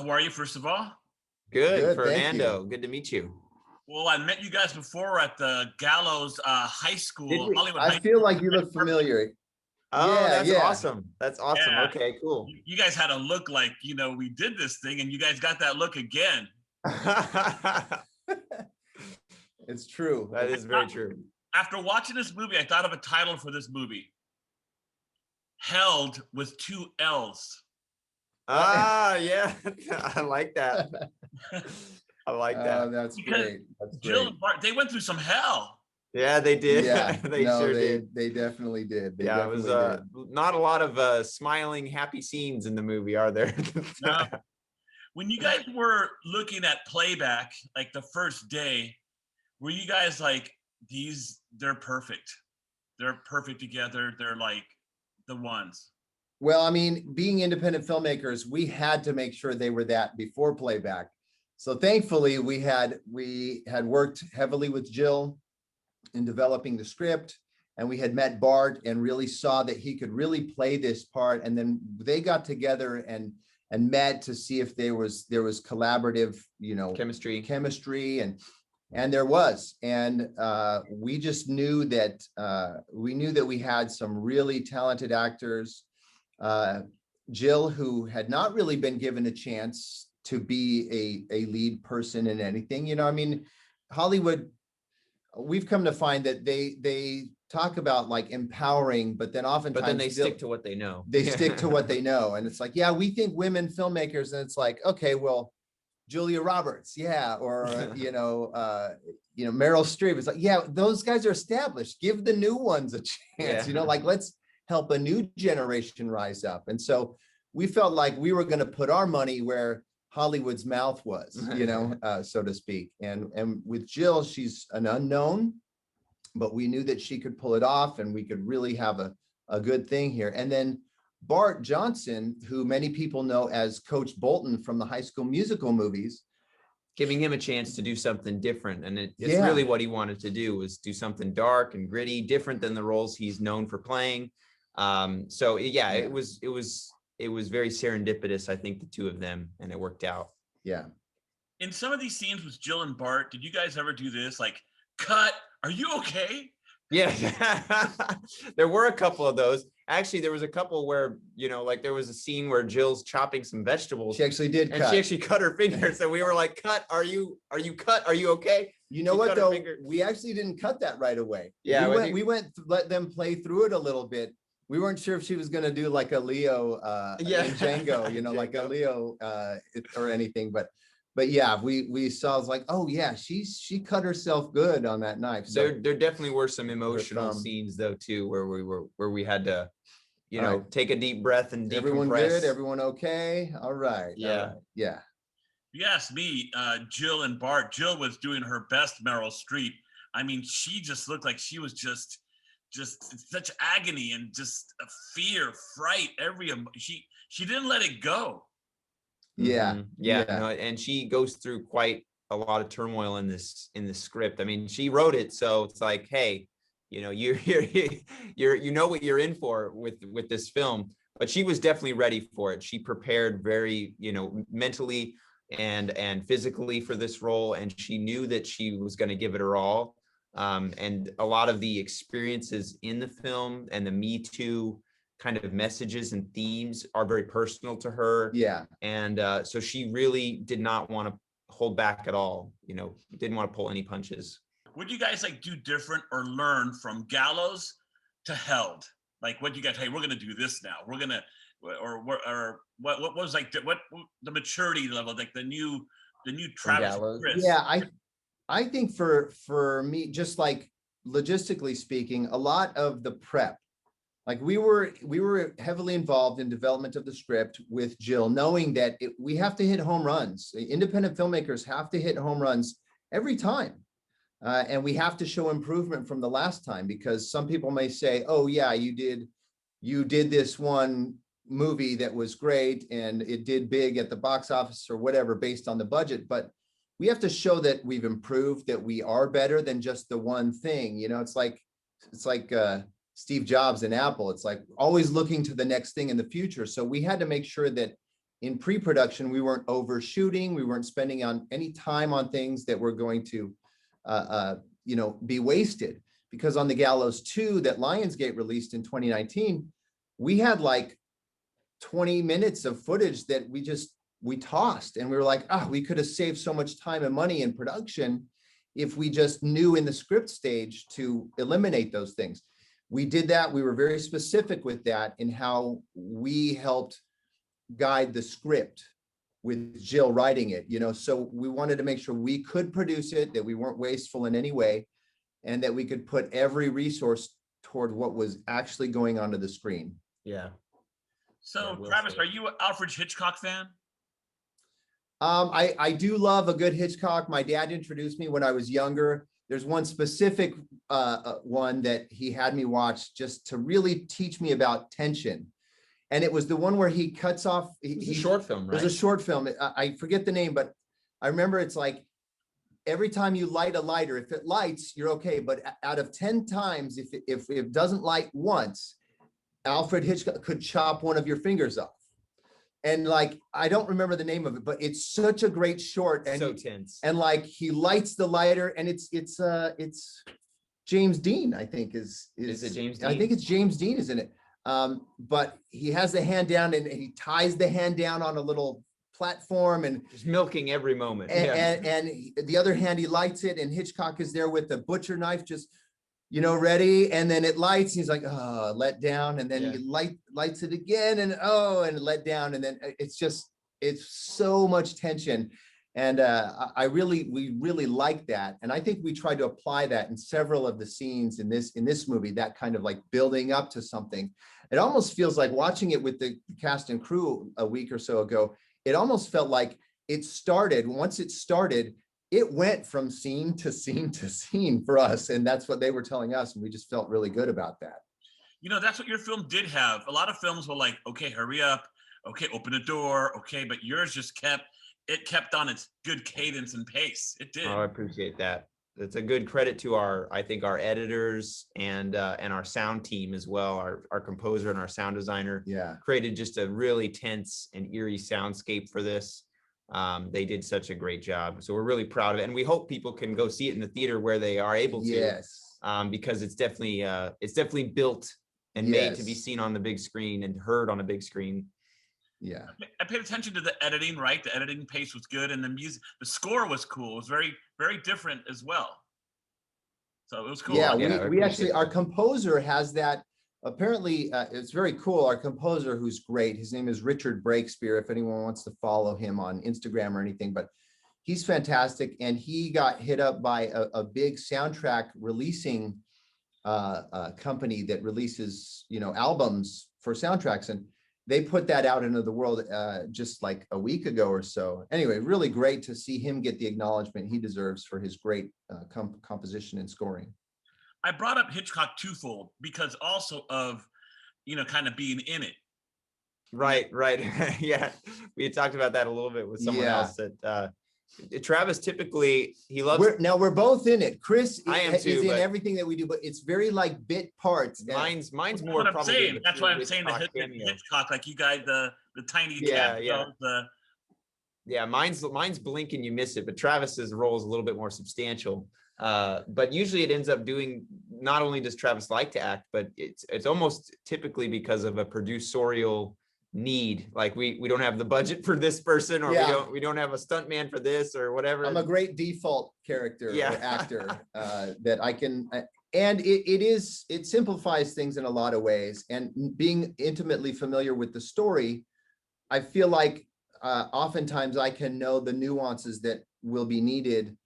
How are you, first of all? Good, Fernando. Fernando. Good to meet you. Well, I met you guys before at the Gallows High School, Hollywood High I feel School. like you look familiar. Oh, that's yeah. awesome. That's awesome. Yeah. Okay, cool. You guys had a look like, we did this thing, and you guys got that look again. It's true. That is very true. After watching this movie, I thought of a title for this movie. Held with 2 L's. Yeah. I like that. I like that. That's Because great. That's Jill great. and Bart, they went through some hell. Yeah, they did. Yeah, they sure did. They definitely did. It was not a lot of smiling, happy scenes in the movie, are there? No. When you guys were looking at playback, like the first day, were you guys like, they're perfect. They're perfect together. They're like the ones. Well, I mean, being independent filmmakers, we had to make sure they were that before playback. So thankfully, we had worked heavily with Jill in developing the script, and we had met Bart and really saw that he could really play this part. And then they got together and met to see if there was collaborative, chemistry, and there was. And we just knew that we had some really talented actors. Jill, who had not really been given a chance to be a lead person in anything, I mean, Hollywood, we've come to find that they talk about like empowering, but then oftentimes they stick to what they know. They stick to what they know. And it's like, yeah, we think women filmmakers, and it's like, okay, well, Julia Roberts, yeah, or Meryl Streep. It's like, yeah, those guys are established. Give the new ones a chance. Yeah. Like, let's help a new generation rise up. And so we felt like we were going to put our money where Hollywood's mouth was, so to speak. And with Jill, she's an unknown, but we knew that she could pull it off, and we could really have a good thing here. And then Bart Johnson, who many people know as Coach Bolton from the High School Musical movies, giving him a chance to do something different. And it's really what he wanted to do, was do something dark and gritty, different than the roles he's known for playing. It was very serendipitous, I think, the two of them, and it worked out. Yeah. In some of these scenes with Jill and Bart, did you guys ever do this? Like, cut, are you okay? Yeah, there were a couple of those. Actually, there was a couple where, there was a scene where Jill's chopping some vegetables. She actually did cut. She actually cut her finger. So we were like, cut, are you cut? Are you okay? You know what, though? We actually didn't cut that right away. Yeah. We went let them play through it a little bit. We weren't sure if she was going to do like a Leo in Django, like a Leo or anything. But yeah, we saw, I was like, oh yeah, she cut herself good on that knife. So there definitely were some emotional scenes though too, where we had to, take a deep breath and decompress. Everyone good? Everyone okay? All right. Yeah. All right. Yeah. If you ask me, Jill and Bart, Jill was doing her best Meryl Streep. I mean, she just looked like she was just such agony and just a fear, fright, she didn't let it go. Yeah. Mm-hmm. Yeah. No, and she goes through quite a lot of turmoil in this script. I mean, she wrote it, so it's like, hey, you know what you're in for with this film. But she was definitely ready for it. She prepared very, mentally and physically for this role, and she knew that she was going to give it her all. And a lot of the experiences in the film and the Me Too kind of messages and themes are very personal to her. Yeah. And so she really did not want to hold back at all, didn't want to pull any punches. Would you guys do different or learn from Gallows to Held? Like, what you guys, hey, we're going to do this now. We're going to, or what was what the maturity level, like the new Travis and Chris? Yeah, I think for me, just like logistically speaking, a lot of the prep, like we were heavily involved in development of the script with Jill, knowing that we have to hit home runs. Independent filmmakers have to hit home runs every time. And we have to show improvement from the last time, because some people may say, oh yeah, you did this one movie that was great and it did big at the box office or whatever based on the budget, but we have to show that we've improved, that we are better than just the one thing. It's like Steve Jobs and Apple. It's like always looking to the next thing in the future. So we had to make sure that in pre-production, we weren't overshooting. We weren't spending on any time on things that were going to, be wasted. Because on the Gallows 2 that Lionsgate released in 2019, we had like 20 minutes of footage that we tossed, and we were like, we could have saved so much time and money in production if we just knew in the script stage to eliminate those things. We did that. We were very specific with that in how we helped guide the script with Jill writing it, so we wanted to make sure we could produce it, that we weren't wasteful in any way, and that we could put every resource toward what was actually going onto the screen. Yeah. So Travis, are you an Alfred Hitchcock fan? I do love a good Hitchcock. My dad introduced me when I was younger. There's one specific one that he had me watch just to really teach me about tension. And it was the one where he cuts off. It's a short film, right? It was a short film. I forget the name, but I remember it's like every time you light a lighter, if it lights, you're okay. But out of 10 times, if it doesn't light once, Alfred Hitchcock could chop one of your fingers off. And like, I don't remember the name of it, but it's such a great short. And so tense. And like, he lights the lighter, and it's James Dean, I think is it James Dean? I think it's James Dean is in it. But he has the hand down, and he ties the hand down on a little platform, and just milking every moment. And the other hand, he lights it, and Hitchcock is there with the butcher knife, just, ready. And then it lights. He's like, let down. And then he lights it again, and let down. And then it's so much tension. And we really like that. And I think we tried to apply that in several of the scenes in this movie, that kind of like building up to something. It almost feels like watching it with the cast and crew a week or so ago. It almost felt like once it started, it went from scene to scene to scene for us. And that's what they were telling us. And we just felt really good about that. That's what your film did have. A lot of films were like, okay, hurry up. Okay, open the door. Okay, but yours just kept on its good cadence and pace. It did. Oh, I appreciate that. It's a good credit to our editors and our sound team as well. Our composer and our sound designer created just a really tense and eerie soundscape for this. They did such a great job. So we're really proud of it. And we hope people can go see it in the theater where they are able to. Yes. Because it's definitely built and made to be seen on the big screen and heard on a big screen. Yeah. I paid attention to the editing, right? The editing pace was good, and the music, the score was cool. It was very, very different as well. So it was cool. Yeah, we actually, our composer has that. Apparently, it's very cool. Our composer, who's great, his name is Richard Breakspear, if anyone wants to follow him on Instagram or anything, but he's fantastic. And he got hit up by a big soundtrack releasing company that releases, albums for soundtracks. And they put that out into the world just like a week ago or so. Anyway, really great to see him get the acknowledgement he deserves for his great composition and scoring. I brought up Hitchcock twofold because also of, kind of being in it. Right. Yeah. We had talked about that a little bit with someone else that Travis typically, he loves. We're both in it. Chris is in everything that we do, but it's very like bit parts. Mine's more what I'm probably. saying. That's why I'm saying the Hitchcock, like you guys, the tiny mine's blink and you miss it, but Travis's role is a little bit more substantial. But usually it ends up doing, not only does Travis like to act, but it's almost typically because of a producerial need. Like we don't have the budget for this person, or we don't have a stunt man for this or whatever. I'm a great default character or actor that I can, and it simplifies things in a lot of ways. And being intimately familiar with the story, I feel like oftentimes I can know the nuances that will be needed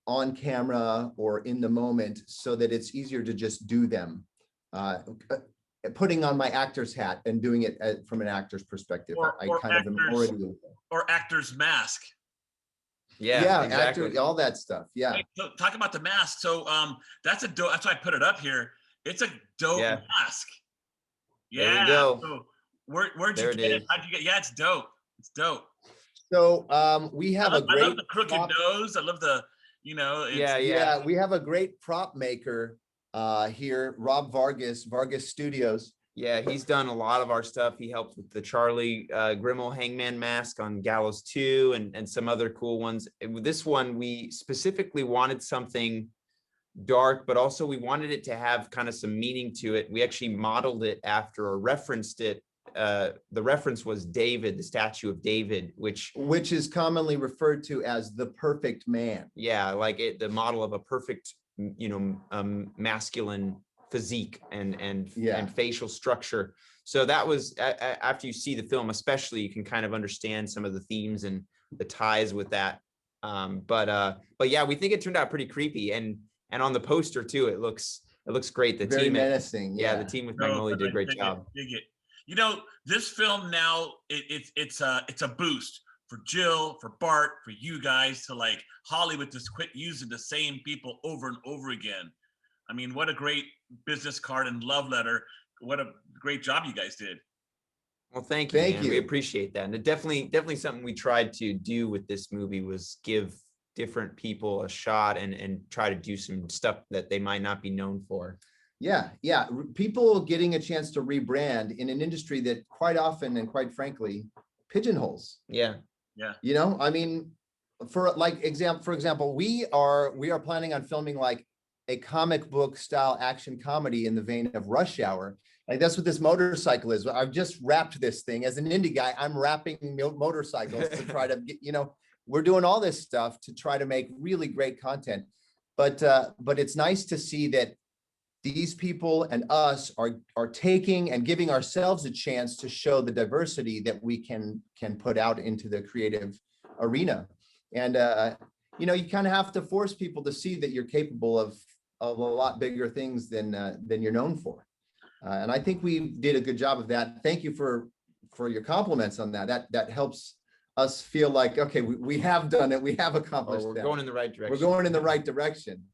on camera or in the moment, so that it's easier to just do them. Putting on my actor's hat and doing it from an actor's perspective. Or actor's mask. Yeah, exactly. Actor, all that stuff. Yeah. Hey, so talk about the mask. So that's why I put it up here. It's a dope mask. Yeah. There you go. So where'd you get it? How'd you get? Yeah, it's dope. It's dope. So we have I love the crooked nose. I love the, we have a great prop maker here, Rob Vargas Studios. Yeah, he's done a lot of our stuff. He helped with the Charlie Grimmel Hangman mask on Gallows 2 and some other cool ones. With this one, we specifically wanted something dark, but also we wanted it to have kind of some meaning to it. We actually modeled it after or referenced it. The reference was David, the statue of David, which is commonly referred to as the perfect man. Yeah, like the model of a perfect, masculine physique and facial structure. So that was after you see the film, especially, you can kind of understand some of the themes and the ties with that. But yeah, we think it turned out pretty creepy, and on the poster too, it looks great. The Very team menacing. the team with Magnolia did a great job. Dig it. You know, this film now it's a boost for Jill, for Bart, for you guys to like Hollywood just quit using the same people over and over again. I mean, what a great business card and love letter. What a great job you guys did. Well, thank you. Man. We appreciate that. And it definitely something we tried to do with this movie was give different people a shot and try to do some stuff that they might not be known for. Yeah. People getting a chance to rebrand in an industry that quite often and quite frankly pigeonholes. Yeah. You know, I mean, for example, we are planning on filming like a comic book style action comedy in the vein of Rush Hour. Like that's what this motorcycle is. I've just wrapped this thing as an indie guy. I'm wrapping motorcycles to try to get, we're doing all this stuff to try to make really great content. But it's nice to see that these people and us are taking and giving ourselves a chance to show the diversity that we can put out into the creative arena. And you kind of have to force people to see that you're capable of a lot bigger things than you're known for. And I think we did a good job of that. Thank you for your compliments on that. That helps us feel like, okay, we have done it. We have accomplished we're that. going in the right direction. We're going in the right direction.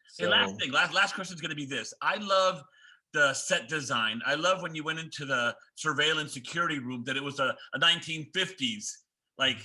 So, hey, last question is going to be this. I love the set design. I love when you went into the surveillance security room that it was a 1950s, like,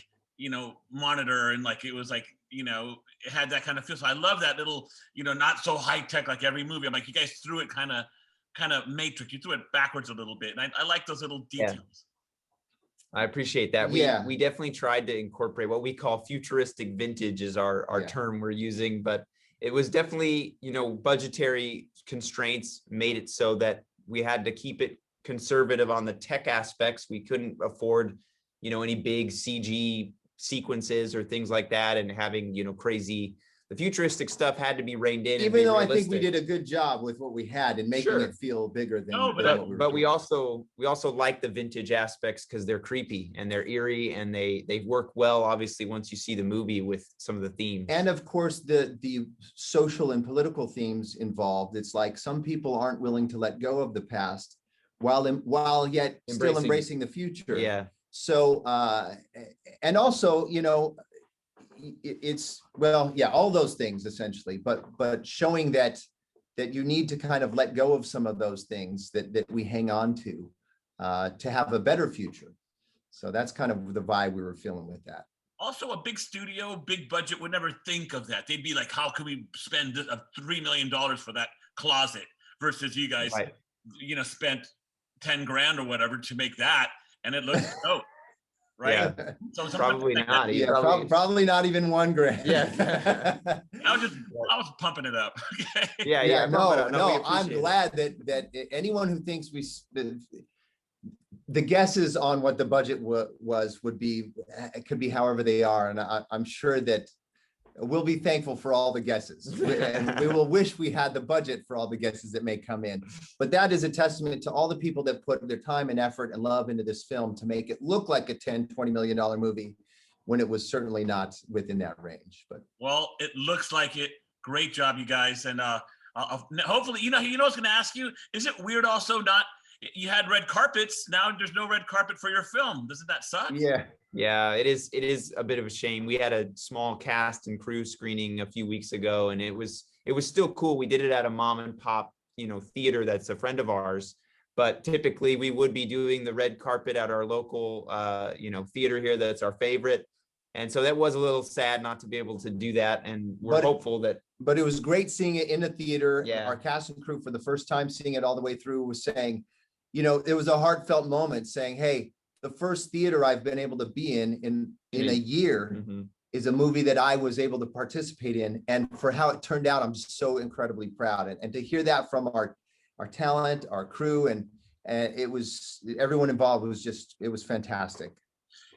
monitor, and like, it was like, it had that kind of feel. So I love that little, not so high tech like every movie. I'm like, you guys threw it kind of Matrix. You threw it backwards a little bit. And I like those little details. Yeah. I appreciate that. We definitely tried to incorporate what we call futuristic vintage is our term we're using, but it was definitely, budgetary constraints made it so that we had to keep it conservative on the tech aspects. We couldn't afford, any big CG sequences or things like that, and having, the futuristic stuff had to be reined in. Even though realistic. I think we did a good job with what we had and making it feel bigger than. But we also like the vintage aspects because they're creepy and they're eerie and they work well. Obviously, once you see the movie with some of the themes, and of course the social and political themes involved. It's like some people aren't willing to let go of the past while yet still embracing the future. Yeah. So and also, it's all those things essentially, but showing that you need to kind of let go of some of those things that we hang on to have a better future. So that's kind of the vibe we were feeling with that. Also, a big studio, big budget would never think of that. They'd be like, how can we spend $3 million for that closet versus you guys, spent 10 grand or whatever to make that. And it looks dope. Right. Yeah. So probably not. Probably not even $1 grand. Yeah. I was pumping it up. Yeah. No. I'm glad that anyone who thinks the guesses on what the budget could be however they are, and I'm sure that we'll be thankful for all the guesses, and we will wish we had the budget for all the guesses that may come in. But that is a testament to all the people that put their time and effort and love into this film to make it look like a $10-20 million movie when it was certainly not within that range. But well, it looks like it. Great job, you guys. And hopefully, I was going to ask you, is it weird also you had red carpets, now there's no red carpet for your film? Doesn't that suck? Yeah, it is a bit of a shame. We had a small cast and crew screening a few weeks ago, and it was still cool. We did it at a mom and pop, theater that's a friend of ours. But typically we would be doing the red carpet at our local, theater here that's our favorite. And so that was a little sad not to be able to do that. And we're hopeful that. But it was great seeing it in the theater. Yeah. Our cast and crew for the first time seeing it all the way through was saying, you know, it was a heartfelt moment saying, hey, the first theater I've been able to be in a year Mhm. is a movie that I was able to participate in. And for how it turned out, I'm just so incredibly proud. And to hear that from our talent, our crew, and it was, everyone involved was just, it was fantastic.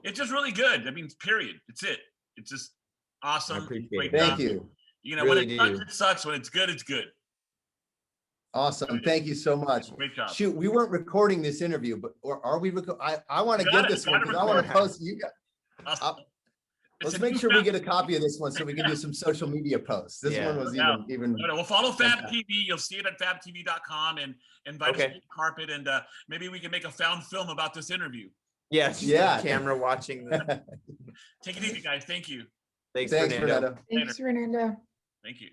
It's just really good. I mean, period. It's it. It's just awesome. I appreciate Great it. Thank job. you. You know, Really when it do. sucks, it sucks. When it's good, it's good. Awesome. Thank you so much. Great job. Shoot, we weren't recording this interview, but or are we? I want to Got get it, this got one it because I want to recorded. post. You got. Awesome. It's Let's a make new sure we Fab- get a copy of this one so we can do some social media posts. This Yeah. one was Yeah. even. No, we'll follow fantastic. FabTV. You'll see it at fabtv.com and invite us Okay. to the carpet, and maybe we can make a found film about this interview. Yeah, just Yeah. the camera watching. Take it easy, guys. Thank you. Thanks, Thanks, Fernando. Fernando. Thanks, Fernando. Thank you.